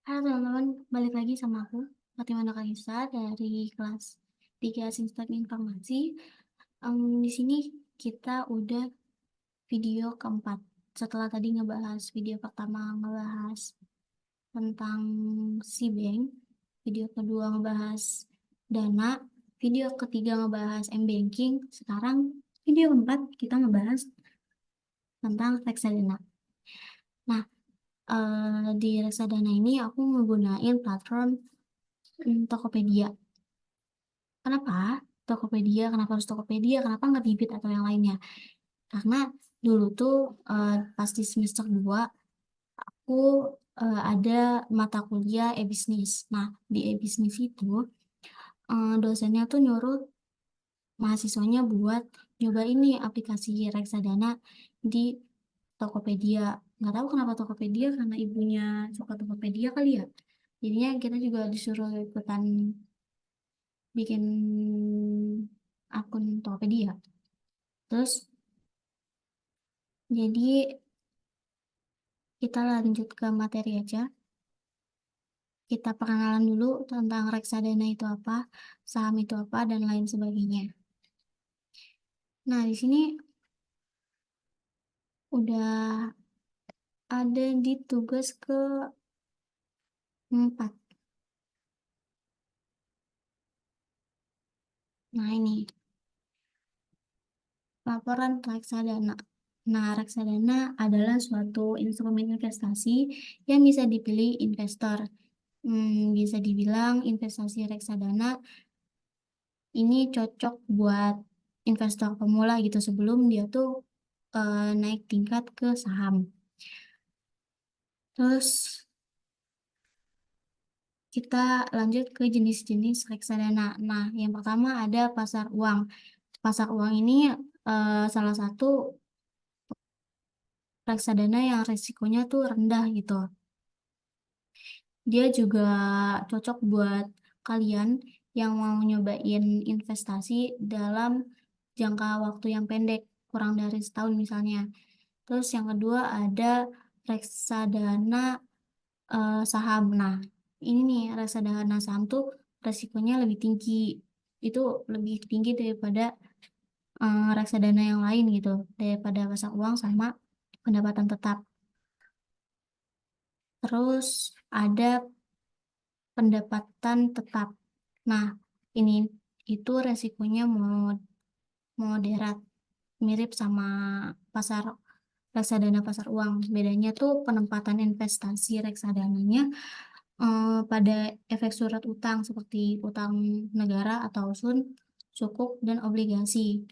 Halo teman-teman, balik lagi sama aku, Fatimah Nakalisa dari kelas 3 Sistem Informasi. Di sini kita udah video keempat. Setelah tadi ngebahas video pertama ngebahas tentang bank, video kedua ngebahas dana, video ketiga ngebahas M-Banking, sekarang video keempat kita ngebahas tentang reksadana. Nah, di reksadana ini aku menggunakan platform Tokopedia. Kenapa Tokopedia? Kenapa harus Tokopedia? Kenapa nggak Bibit atau yang lainnya? Karena dulu tuh pas di semester 2 aku ada mata kuliah e-bisnis. Nah, di e-bisnis itu dosennya tuh nyuruh mahasiswanya buat nyoba ini aplikasi reksadana di Tokopedia. Nggak tahu kenapa Tokopedia, karena ibunya suka Tokopedia kali ya. Jadinya kita juga disuruh ikutan bikin akun Tokopedia. Terus jadi kita lanjut ke materi aja. Kita perkenalan dulu tentang reksadana itu apa, saham itu apa, dan lain sebagainya. Nah, di sini udah ada di tugas keempat. Nah, ini laporan reksadana. Nah, reksadana adalah suatu instrumen investasi yang bisa dipilih investor. Bisa dibilang investasi reksadana ini cocok buat investor pemula gitu sebelum dia tuh naik tingkat ke saham. Terus kita lanjut ke jenis-jenis reksadana. Nah, yang pertama ada pasar uang. Pasar uang ini salah satu reksadana yang resikonya tuh rendah gitu. Dia juga cocok buat kalian yang mau nyobain investasi dalam jangka waktu yang pendek, kurang dari setahun misalnya. Terus yang kedua ada reksadana saham. Nah, ini nih reksadana saham tuh resikonya lebih tinggi. Itu lebih tinggi daripada reksadana yang lain gitu, daripada pasar uang sama pendapatan tetap. Terus ada pendapatan tetap. Nah, ini itu resikonya moderat, mirip sama pasar reksadana pasar uang. Bedanya tuh penempatan investasi reksadananya pada efek surat utang seperti utang negara atau sukuk dan obligasi.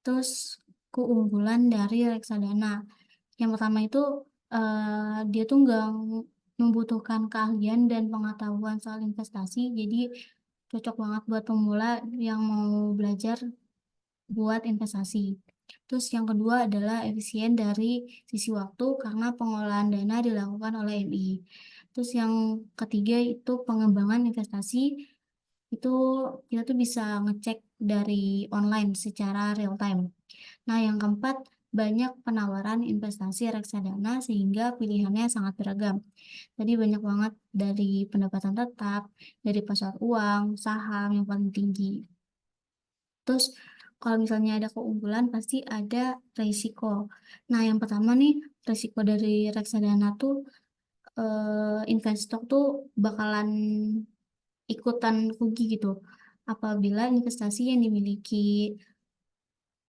Terus keunggulan dari reksadana. Yang pertama itu dia tuh nggak membutuhkan keahlian dan pengetahuan soal investasi, jadi cocok banget buat pemula yang mau belajar buat investasi. Terus yang kedua adalah efisien dari sisi waktu karena pengolahan dana dilakukan oleh MI. Terus yang ketiga itu pengembangan investasi, itu kita tuh bisa ngecek dari online secara real time. Nah, yang keempat, banyak penawaran investasi reksadana sehingga pilihannya sangat beragam. Jadi banyak banget dari pendapatan tetap, dari pasar uang, saham yang paling tinggi. Terus kalau misalnya ada keunggulan pasti ada risiko. Nah, yang pertama nih, risiko dari reksadana tuh investor tuh bakalan ikutan rugi gitu apabila investasi yang dimiliki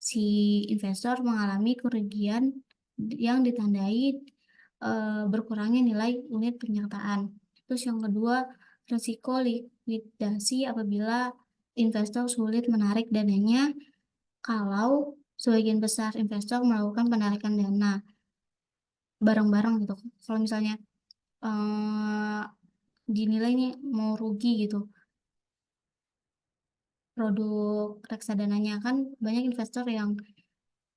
si investor mengalami kerugian yang ditandai berkurangnya nilai unit pernyataan. Terus yang kedua, risiko likuidasi apabila investor sulit menarik dananya kalau sebagian besar investor melakukan penarikan dana bareng-bareng gitu. Kalau misalnya eh, dinilai nih mau rugi gitu produk reksadananya, kan banyak investor yang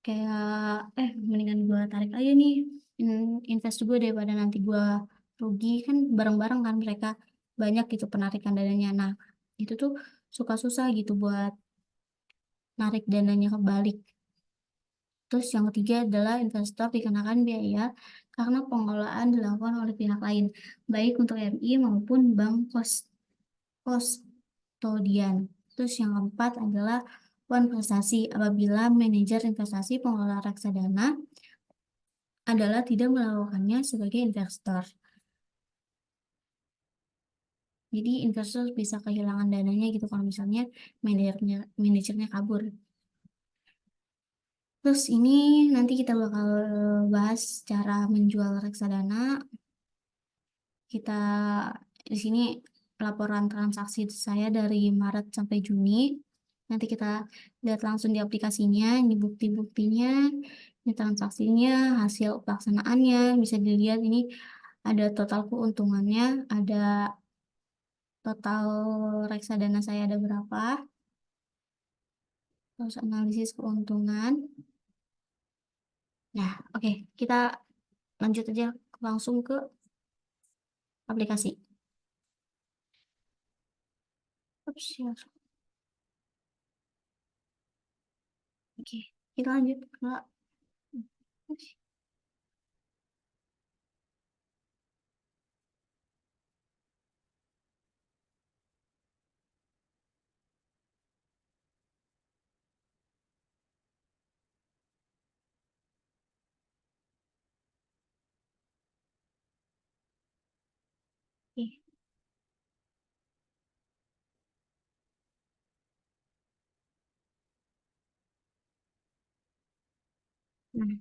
kayak mendingan gua tarik aja nih, invest juga daripada nanti gua rugi, kan bareng-bareng kan mereka banyak gitu penarikan dananya. Nah, itu tuh suka susah gitu buat narik dananya kebalik. Terus yang ketiga adalah investor dikenakan biaya karena pengelolaan dilakukan oleh pihak lain, baik untuk MI maupun bank kustodian. Terus yang keempat adalah wan prestasi, apabila manajer investasi pengelola reksadana adalah tidak melakukannya sebagai investor. Jadi investor bisa kehilangan dananya gitu kalau misalnya manajernya kabur. Terus ini nanti kita bakal bahas cara menjual reksadana. Kita di sini laporan transaksi saya dari Maret sampai Juni. Nanti kita lihat langsung di aplikasinya, ini bukti-buktinya, ini transaksinya, hasil pelaksanaannya, bisa dilihat ini ada total keuntungannya, ada total reksadana saya ada berapa, terus analisis keuntungan. Nah, oke, kita lanjut aja langsung ke aplikasi. Ups, ya. Oke, kita lanjut ke Oke. Nah,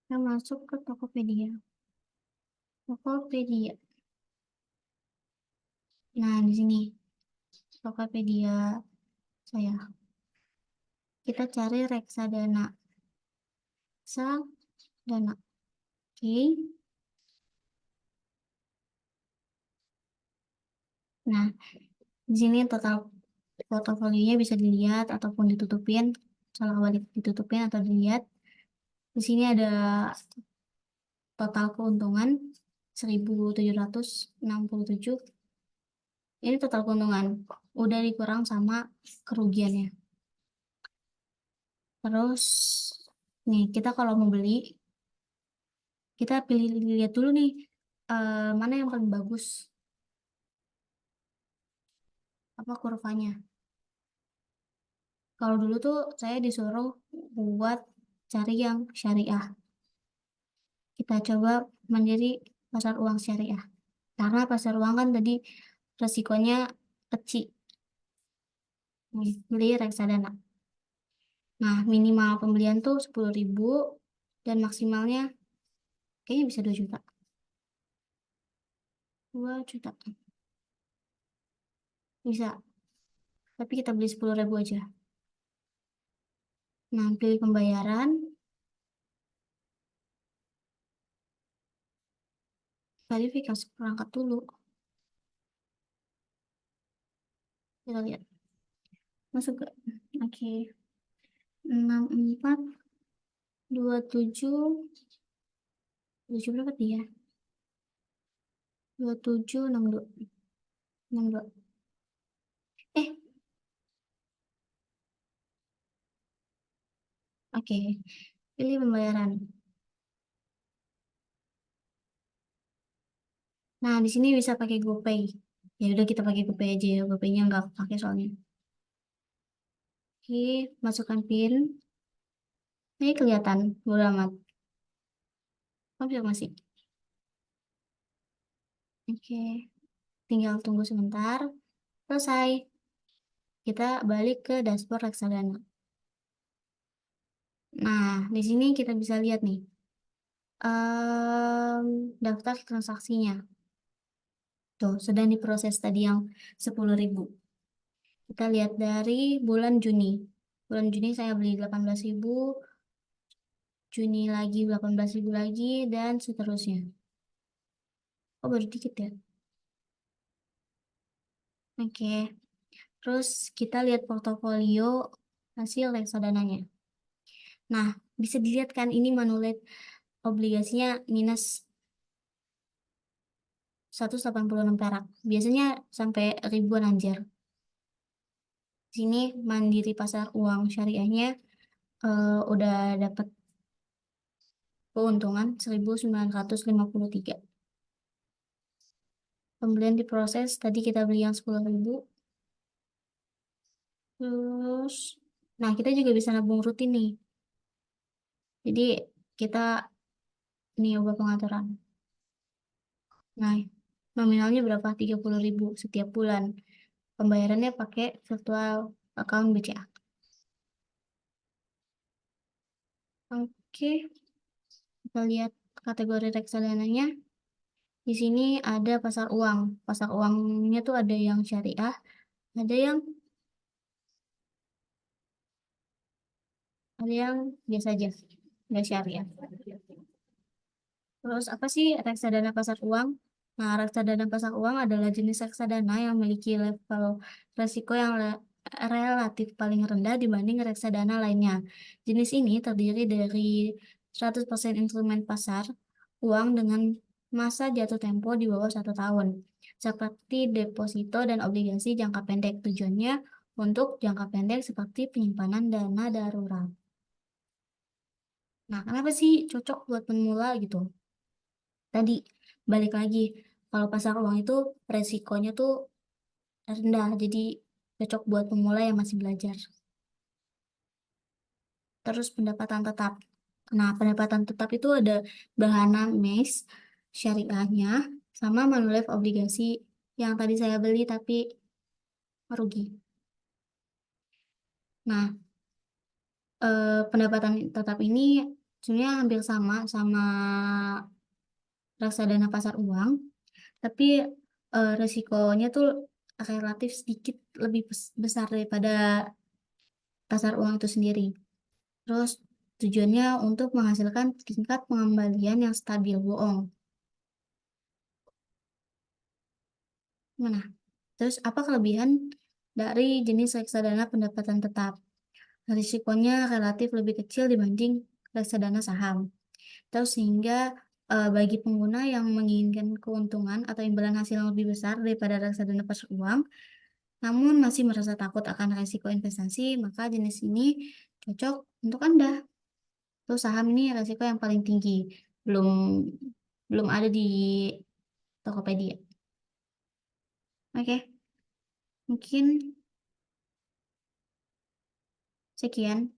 kita masuk ke Tokopedia. Tokopedia. Nah, di sini Tokopedia saya. Kita cari reksadana. Reksadana. Oke. Nah, di sini total portofolionya bisa dilihat ataupun ditutupin. Salah balik ditutupin atau dilihat. Di sini ada total keuntungan 1.767. Ini total keuntungan. Udah dikurang sama kerugiannya. Terus, nih kita kalau mau beli, kita pilih lihat dulu nih mana yang paling bagus, apa kurvanya. Kalau dulu tuh saya disuruh buat cari yang syariah. Kita coba mandiri pasar uang syariah. Karena pasar uang kan tadi resikonya kecil. Nih, beli reksadana. Nah, minimal pembelian tuh 10.000 dan maksimalnya kayaknya bisa 2 juta. 2 juta. Bisa. Tapi kita beli 10.000 aja. Nah, pilih pembayaran. Verifikasi perangkat dulu. Kita lihat. Masuk ke. Oke. 6427. 7 berapa dia? 2762. 62. Eh, oke. Pilih pembayaran. Nah, di sini bisa pakai GoPay. Ya udah kita pakai GoPay aja ya. GoPay-nya nggak pakai soalnya. Oke, masukkan PIN. Ini kelihatan, bodo amat. Konfirmasi. Oke, tinggal tunggu sebentar. Selesai. Kita balik ke dashboard reksadana. Nah, di sini kita bisa lihat nih. Daftar transaksinya. Tuh, sedang diproses tadi yang 10.000. Kita lihat dari bulan Juni. Bulan Juni saya beli 18.000, Juni lagi 18.000 lagi, dan seterusnya. Oh, baru dikit ya. Oke. Terus kita lihat portofolio hasil reksadananya. Nah, bisa dilihat kan ini Manulife obligasinya minus 186 perak. Biasanya sampai ribuan anjir. Sini Mandiri Pasar Uang Syariahnya udah dapat keuntungan 1.953. Pembelian diproses, tadi kita beli yang 10.000. Terus, nah kita juga bisa nabung rutin nih. Jadi kita ini ubah pengaturan. Nah, nominalnya berapa? 30.000 setiap bulan. Pembayarannya pakai virtual account BCA. Oke, kita lihat kategori reksadananya. Di sini ada pasar uang. Pasar uangnya tuh ada yang syariah, ada yang biasa aja, nggak syariah. Terus apa sih reksadana pasar uang? Nah, reksadana pasar uang adalah jenis reksadana yang memiliki level resiko yang relatif paling rendah dibanding reksadana lainnya. Jenis ini terdiri dari 100% instrumen pasar uang dengan masa jatuh tempo di bawah 1 tahun, seperti deposito dan obligasi jangka pendek. Tujuannya untuk jangka pendek seperti penyimpanan dana darurat. Nah, kenapa sih cocok buat pemula gitu? Tadi balik lagi, kalau pasar uang itu resikonya tuh rendah, jadi cocok buat pemula yang masih belajar. Terus pendapatan tetap. Nah, pendapatan tetap itu ada Bahana MES, syariahnya, sama Manulife obligasi yang tadi saya beli tapi merugi. Nah, pendapatan tetap ini sebenarnya hampir sama reksadana pasar uang, tapi resikonya tuh relatif sedikit lebih besar daripada pasar uang itu sendiri. Terus tujuannya untuk menghasilkan tingkat pengembalian yang stabil, bohong. Mana? Terus apa kelebihan dari jenis reksadana pendapatan tetap? Risikonya relatif lebih kecil dibanding reksadana saham. Terus sehingga bagi pengguna yang menginginkan keuntungan atau imbalan hasil yang lebih besar daripada reksadana pasar uang, namun masih merasa takut akan risiko investasi, maka jenis ini cocok untuk Anda. Terus saham ini risiko yang paling tinggi, belum belum ada di Tokopedia. Oke, mungkin sekian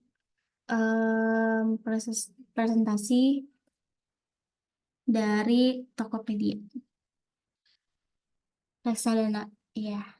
presentasi dari Tokopedia. Reksadana, ya.